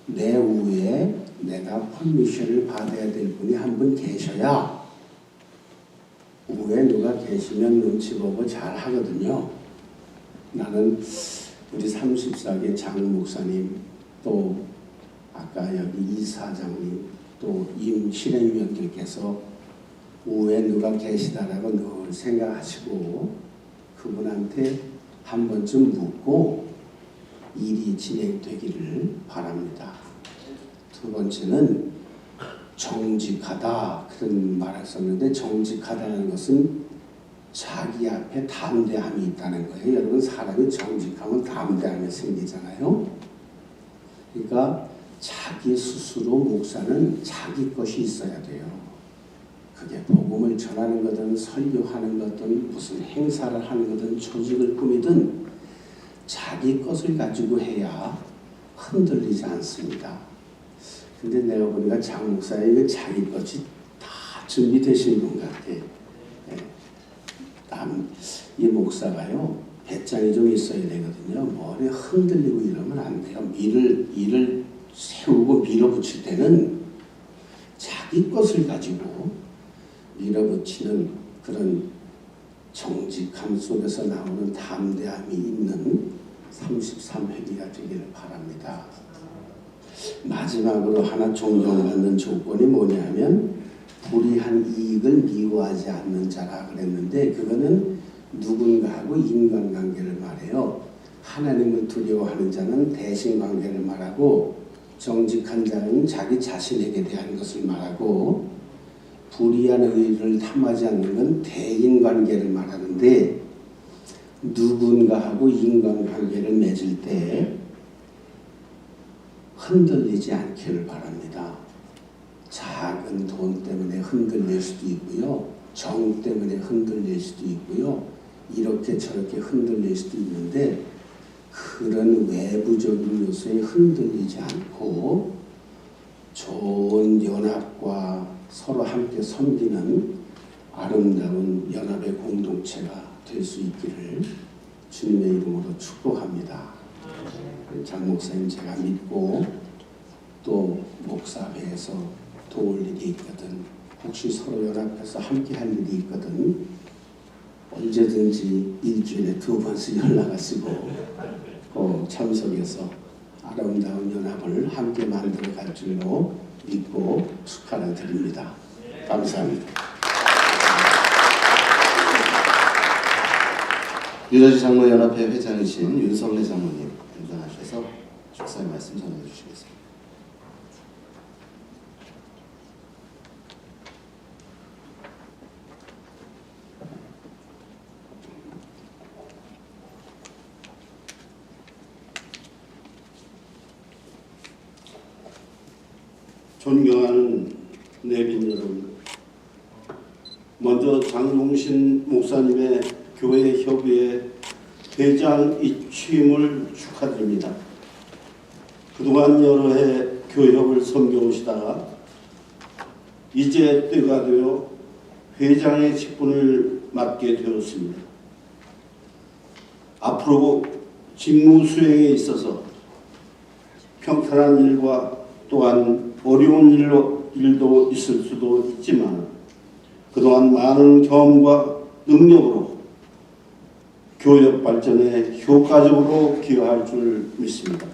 내 위에 내가 퍼미션을 받아야 될 분이 한 분 계셔야 위에 누가 계시면 눈치 보고 잘 하거든요. 나는 우리 34개 장 목사님, 또 아까 여기 이사장님, 또 임 실행위원들께서 우에 누가 계시다라고 늘 생각하시고 그분한테 한 번쯤 묻고 일이 진행되기를 바랍니다. 두 번째는 정직하다 그런 말을 썼는데 정직하다는 것은 자기 앞에 담대함이 있다는 거예요. 여러분 사람이 정직하면 담대함이 생기잖아요. 그러니까 자기 스스로 목사는 자기 것이 있어야 돼요. 그게 복음을 전하는 거든 설교하는 거든 무슨 행사를 하는 거든 조직을 꾸미든 자기 것을 가지고 해야 흔들리지 않습니다. 근데 내가 보니까 장 목사의 자기 것이 다 준비되신 분 같아. 이 목사가요 배짱이 좀 있어야 되거든요. 머리 흔들리고 이러면 안 돼요. 일을 세우고 밀어붙일 때는 자기 것을 가지고 밀어붙이는 그런 정직함 속에서 나오는 담대함이 있는 33회기가 되기를 바랍니다. 마지막으로 하나 존경받는 조건이 뭐냐면 불이한 이익을 미워하지 않는 자라 그랬는데 그거는 누군가하고 인간관계를 말해요. 하나님을 두려워하는 자는 대신관계를 말하고 정직한 자는 자기 자신에게 대한 것을 말하고 불의한 의를 탐하지 않는 건 대인관계를 말하는데 누군가하고 인간관계를 맺을 때 흔들리지 않기를 바랍니다. 작은 돈 때문에 흔들릴 수도 있고요. 정 때문에 흔들릴 수도 있고요. 이렇게 저렇게 흔들릴 수도 있는데 그런 외부적인 요소에 흔들리지 않고 좋은 연합과 서로 함께 섬기는 아름다운 연합의 공동체가 될 수 있기를 주님의 이름으로 축복합니다. 장 목사님 제가 믿고 또 목사회에서 도울 일이 있거든 혹시 서로 연합해서 함께 할 일이 있거든 언제든지 일주일에 2번씩 연락을 쓰고 참석해서 아름다운 연합을 함께 만들어 갈 줄로 믿고 축하를 드립니다. 감사합니다.
유저지 장로연합회 회장이신 윤성래 장로님 연장하셔서 축사의 말씀 전해 주시겠습니다.
존경하는 내빈 여러분, 먼저 장용신 목사님의 교회 협의회 회장 취임을 축하드립니다. 그동안 여러 해 교협을 섬겨오시다가 이제 때가 되어 회장의 직분을 맡게 되었습니다. 앞으로 직무 수행에 있어서 평탄한 일과 또한 어려운 일도 있을 수도 있지만 그동안 많은 경험과 능력으로 교역 발전에 효과적으로 기여할 줄 믿습니다.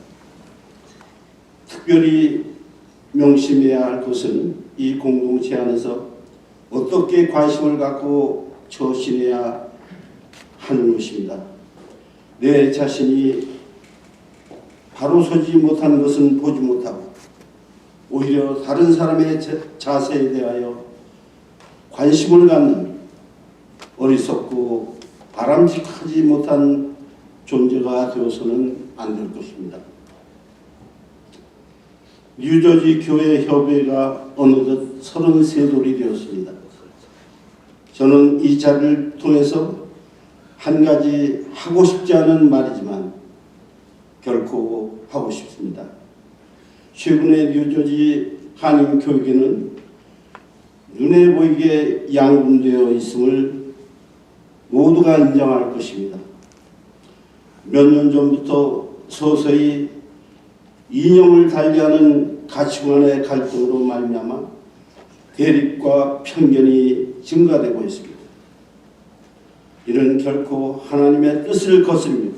특별히 명심해야 할 것은 이 공동체 안에서 어떻게 관심을 갖고 처신해야 하는 것입니다. 내 자신이 바로 서지 못하는 것은 보지 못하고 오히려 다른 사람의 자세에 대하여 관심을 갖는 어리석고 바람직하지 못한 존재가 되어서는 안 될 것입니다. 뉴저지 교회 협의회가 어느덧 33돌이 되었습니다. 저는 이 자리를 통해서 한 가지 하고 싶지 않은 말이지만 결코 하고 싶습니다. 최근에 뉴저지 한인교육에는 눈에 보이게 양분되어 있음을 모두가 인정할 것입니다. 몇 년 전부터 서서히 이념을 달리하는 가치관의 갈등으로 말미암아 대립과 편견이 증가되고 있습니다. 이는 결코 하나님의 뜻을 거스르며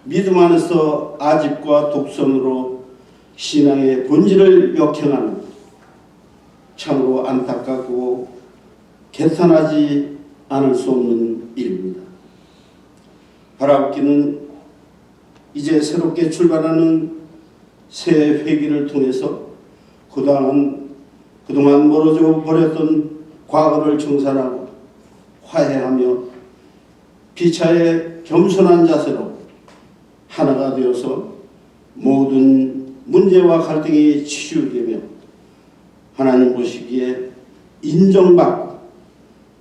믿음 안에서 아집과 독선으로 신앙의 본질을 역행하는 참으로 안타깝고 개탄하지 않을 수 없는 일입니다. 바라옵기는 이제 새롭게 출발하는 새 회기를 통해서 그동안 멀어져 버렸던 과거를 청산하고 화해하며 피차의 겸손한 자세로 하나가 되어서 모든 문제와 갈등이 치유되며 하나님 보시기에 인정받고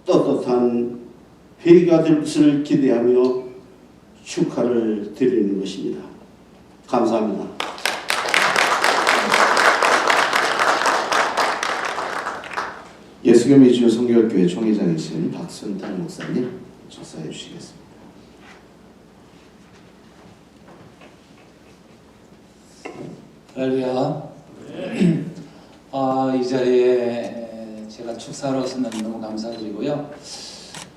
떳떳한 회개가 될 것을 기대하며 축하를 드리는 것입니다. 감사합니다.
예수교 미주 성결교회 총회장이신 박순탁 목사님 축사해 주시겠습니다.
할렐루야. 이 자리에 제가 축사로서는 너무 감사드리고요.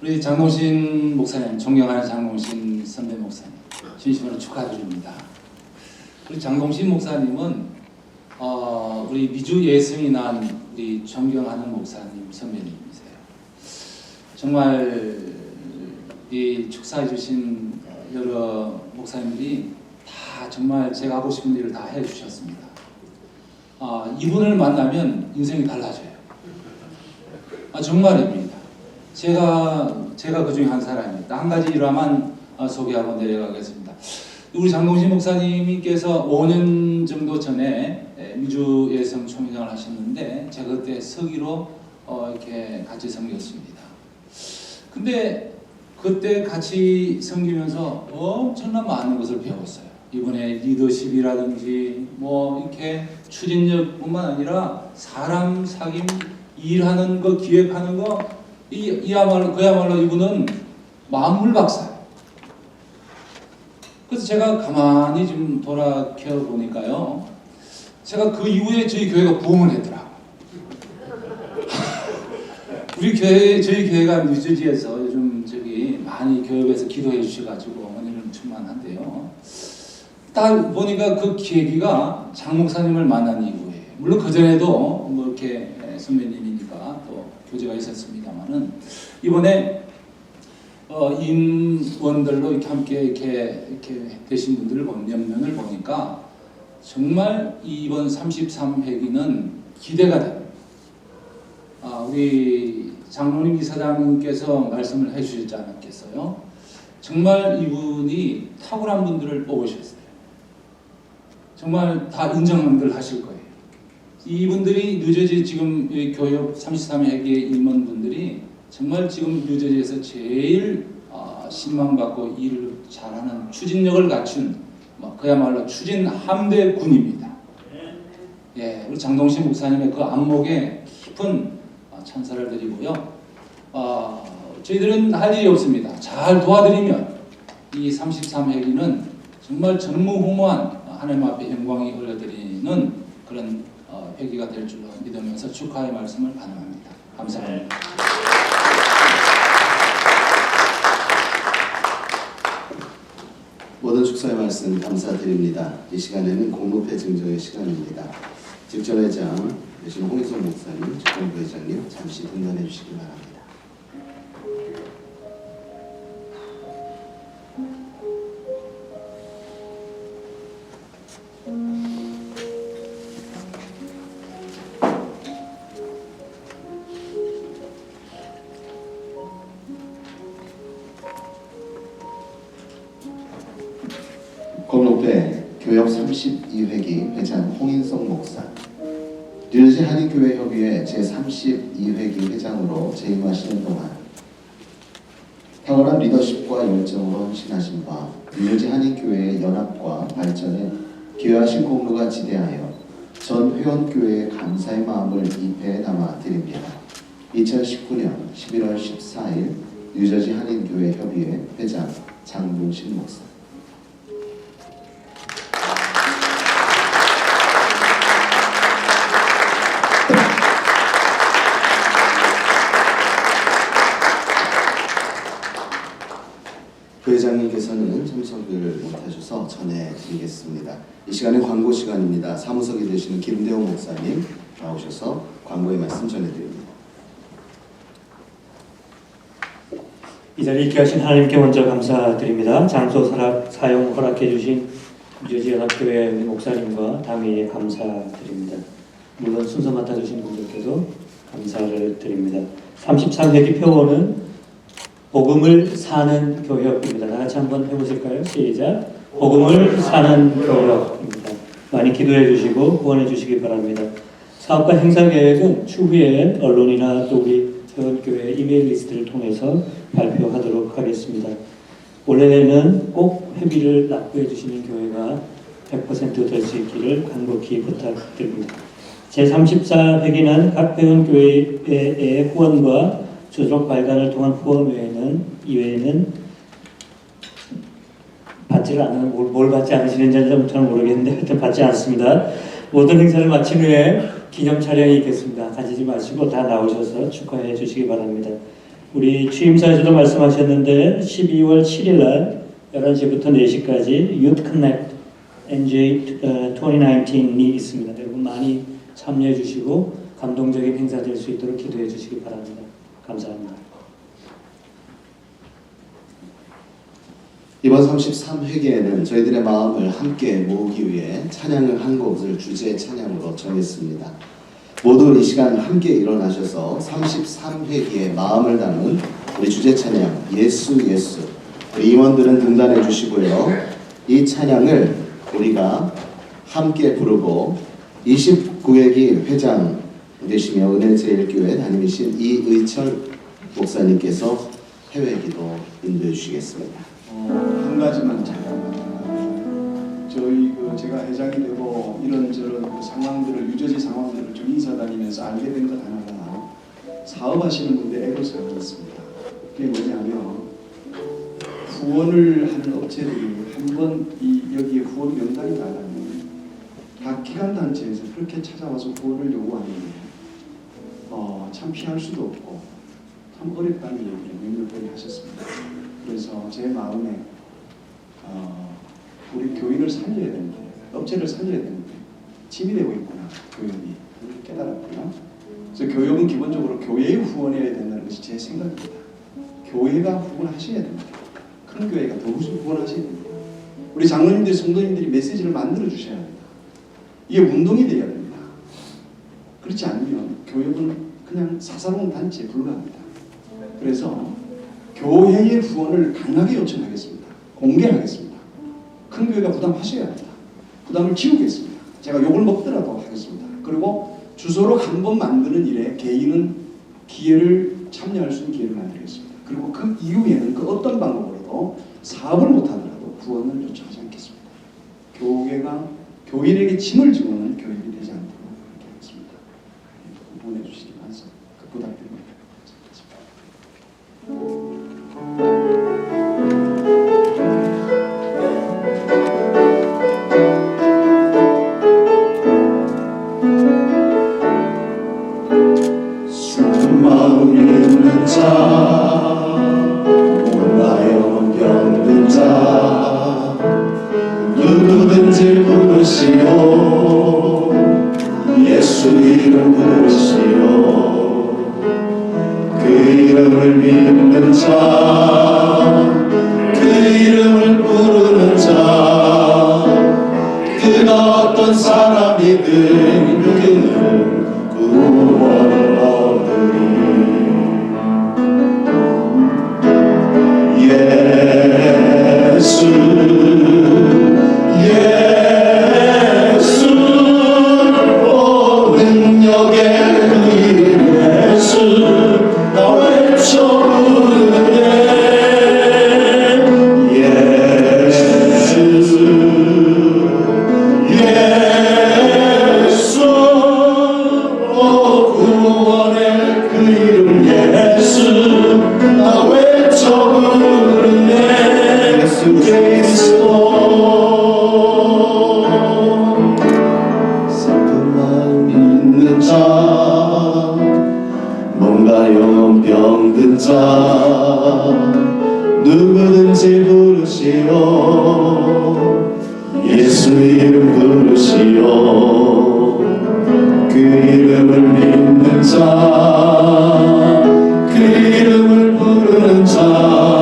우리 장동신 목사님, 존경하는 장동신 선배 목사님, 진심으로 축하드립니다. 우리 장동신 목사님은 우리 미주 예승이 난 우리 존경하는 목사님 선배님이세요. 정말 이 축사해 주신 여러 목사님들이 다 정말 제가 하고 싶은 일을 다 해주셨습니다. 이분을 만나면 인생이 달라져요. 정말입니다. 제가 그 중에 한 사람입니다. 한 가지 일화만 소개하고 내려가겠습니다. 우리 장동신 목사님께서 5년 정도 전에 미주 예성 총회장을 하셨는데 제가 그때 서기로 이렇게 같이 섬겼습니다. 근데 그때 같이 섬기면서 엄청난 많은 것을 배웠어요. 이번에 리더십이라든지 뭐 이렇게 추진력뿐만 아니라 사람 사귐, 일하는 거, 기획하는 거, 그야말로 이분은 만물 박사예요. 그래서 제가 가만히 좀 돌아켜 보니까요, 제가 그 이후에 저희 교회가 부흥을 했더라고요. 저희 교회가 뉴저지에서 요즘 많이 교회에서 기도해 주셔가지고 은혜를 충만한데요. 딱 보니까 그 계기가 장 목사님을 만난 이후에, 물론 그 전에도 뭐 이렇게 선배님이니까 또 교제가 있었습니다만은 이번에 임원들로 이렇게 함께 이렇게 되신 분들을 몇 명을 보니까 정말 이번 33회기는 기대가 됩니다. 우리 장로님 이사장님께서 말씀을 해주셨지 않았겠어요? 정말 이분이 탁월한 분들을 뽑으셨어요. 정말 다 인정들 하실 거예요. 이분들이 뉴저지 지금 교육 33회기의 임원분들이 정말 지금 뉴저지에서 제일 신망받고 일을 잘하는 추진력을 갖춘 그야말로 추진 함대군입니다. 예, 우리 장동신 목사님의 그 안목에 깊은 찬사를 드리고요. 저희들은 할 일이 없습니다. 잘 도와드리면 이 33회기는 정말 전무후무한 하나님 앞에 영광이 올려드리는 그런 회기가 될 줄로 믿으면서 축하의 말씀을 반영합니다. 감사합니다.
모든 축사의 말씀 감사드립니다. 이 시간에는 공로패 증정의 시간입니다. 직전회장 되신 홍익성 목사님, 직전부회장님 잠시 등단해 주시기 바랍니다. 공로패 교역 32회기 회장 홍인성 목사, 뉴저지 한인교회협의회 제32회기 회장으로 재임하시는 동안 탁월한 리더십과 열정으로 헌신하신 바 뉴저지 한인교회의 연합과 발전에 기여하신 공로가 지대하여 전 회원교회의 감사의 마음을 이 배에 담아 드립니다. 2019년 11월 14일 뉴저지 한인교회 협의회 회장 장동신 목사. 부회장님께서는 참석을 못하셔서 전해드리겠습니다. 이 시간은 광고 시간입니다. 사무석이 되시는 김대호 목사님 나오셔서 광고의 말씀 전해드립니다.
이 자리에 있게 하신 하나님께 먼저 감사드립니다. 장소 사용 허락해 주신 뉴저지연합교회 목사님과 담임에 감사드립니다. 물론 순서 맡아주신 분들께도 감사를 드립니다. 33회기 표어는 복음을 사는 교협입니다. 다 같이 한번 해보실까요? 시작. 복음을 사는 교협입니다. 많이 기도해 주시고 후원해 주시기 바랍니다. 사업과 행사 계획은 추후에 언론이나 또 우리 회원교회 이메일 리스트를 통해서 발표하도록 하겠습니다. 올해는 꼭 회비를 납부해 주시는 교회가 100% 될 수 있기를 간곡히 부탁드립니다. 제34회기는 각 회원교회의 후원과 주석 발간을 통한 후원 이외에는 받지를 않는, 뭘 받지 않으시는지는 잘 모르겠는데 하여튼 받지 않습니다. 모든 행사를 마친 후에 기념 촬영이 있겠습니다. 가지지 마시고 다 나오셔서 축하해 주시기 바랍니다. 우리 취임사에서도 말씀하셨는데 12월 7일 날 11시부터 4시까지 Youth Connect NJ 2019이 있습니다. 여러분 많이 참여해 주시고 감동적인 행사 될 수 있도록 기도해 주시기 바랍니다. 감사합니다.
이번 33회기에는 저희들의 마음을 함께 모으기 위해 찬양을 한 곡을 주제 찬양으로 정했습니다. 모두 이 시간 함께 일어나셔서 33회기의 마음을 담은 우리 주제 찬양 예수 예수, 우리 임원들은 등단해 주시고요. 이 찬양을 우리가 함께 부르고 29회기 회장 되시며 은혜제일교회 담임이신 이의철 목사님께서 해외기도 인도해 주시겠습니다.
한 가지만 잠깐만. 저희 제가 회장이 되고 이런저런 상황들을 유저지 상황들을 좀 인사 다니면서 알게 된 것 하나가 사업하시는 분들 애로사항이 있습니다. 그게 뭐냐면 후원을 하는 업체들이 한번 여기에 후원 명단이 나가면 각 기관 단체에서 그렇게 찾아와서 후원을 요구하는 게 참 피할 수도 없고 참 어렵다는 얘기를 몇몇 분이 하셨습니다. 그래서 제 마음에 우리 교인을 살려야 되는데, 업체를 살려야 되는데 짐이 되고 있구나, 교육이. 깨달았구나. 그래서 교육은 기본적으로 교회에 후원해야 된다는 것이 제 생각입니다. 교회가 후원하셔야 됩니다. 큰 교회가 더 후원하셔야 됩니다. 우리 장로님들, 성도님들이 메시지를 만들어 주셔야 합니다. 이게 운동이 되어야 됩니다. 그렇지 않으면 교육은 그냥 사사로운 단체에 불과합니다. 그래서 교회의 후원을 강하게 요청하겠습니다. 공개하겠습니다. 큰 교회가 부담하셔야 합니다. 부담을 지우겠습니다. 제가 욕을 먹더라도 하겠습니다. 그리고 주소록 한번 만드는 일에 개인은 기회를 참여할 수 있는 기회를 만들겠습니다. 그리고 그 이후에는 그 어떤 방법으로도 사업을 못하더라도 후원을 요청하지 않겠습니다. 교회가 교인에게 짐을 지우는 교육이 되지 않도록 그렇게 하겠습니다. 후원해 주시기 바라서 부탁드립니다.
슬픈 마음 있는 자, 몰라요 병든 자, 누구든지 부르시오, 예수 이름 부르시오. 그 이름을 믿는 자, 그 이름을 부르는 자, 그가 어떤 사람이든 그는 구원을 얻으리. 예수 예수 오 능력의 그 이름 예수 나 외쳐 부르네. 예수 예수 오 구원의 그 이름 예수 나 외쳐 부르네. 예수 그리스도 슬픈 마음 있는 자, 뭔가 영혼 병든 자, 누구든지 부르시오, 예수 이름 부르시오. 그 이름을 믿는 자, 그 이름을 부르는 자,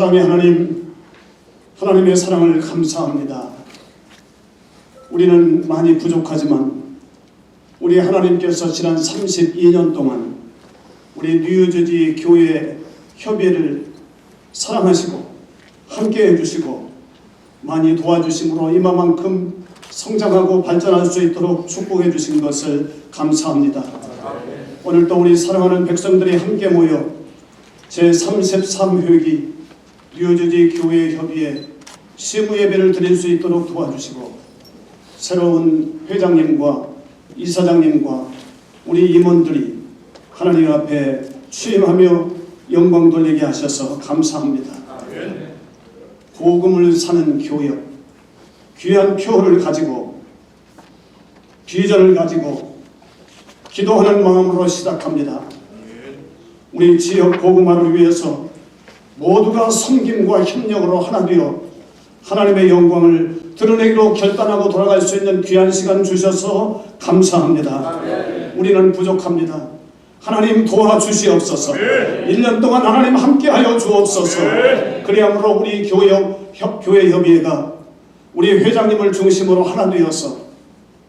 사랑의 하나님, 하나님의 사랑을 감사합니다. 우리는 많이 부족하지만 우리 하나님께서 지난 32년 동안 우리 뉴저지 교회 협의회를 사랑하시고 함께 해주시고 많이 도와주심으로 이만큼 성장하고 발전할 수 있도록 축복해 주신 것을 감사합니다. 오늘도 우리 사랑하는 백성들이 함께 모여 제33회기 뉴저지 교회 협의회 시무 예배를 드릴 수 있도록 도와주시고 새로운 회장님과 이사장님과 우리 임원들이 하나님 앞에 취임하며 영광 돌리게 하셔서 감사합니다. 복음을 사는 교역, 귀한 표를 가지고 비전을 가지고 기도하는 마음으로 시작합니다. 우리 지역 복음화를 위해서 모두가 섬김과 협력으로 하나 되어 하나님의 영광을 드러내기로 결단하고 돌아갈 수 있는 귀한 시간 주셔서 감사합니다. 우리는 부족합니다. 하나님 도와주시옵소서. 1년 동안 하나님 함께하여 주옵소서. 그리하므로 우리 교회 협의회가 우리 회장님을 중심으로 하나 되어서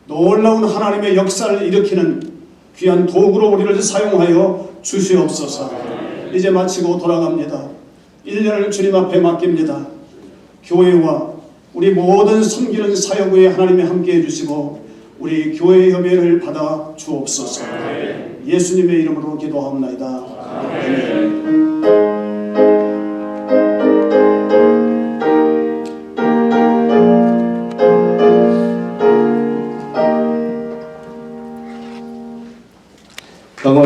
놀라운 하나님의 역사를 일으키는 귀한 도구로 우리를 사용하여 주시옵소서. 이제 마치고 돌아갑니다. 1년을 주님 앞에 맡깁니다. 교회와 우리 모든 섬기는 사역에 하나님이 함께해 주시고 우리 교회 협의회를 받아 주옵소서. 예수님의 이름으로 기도하옵나이다. 아멘.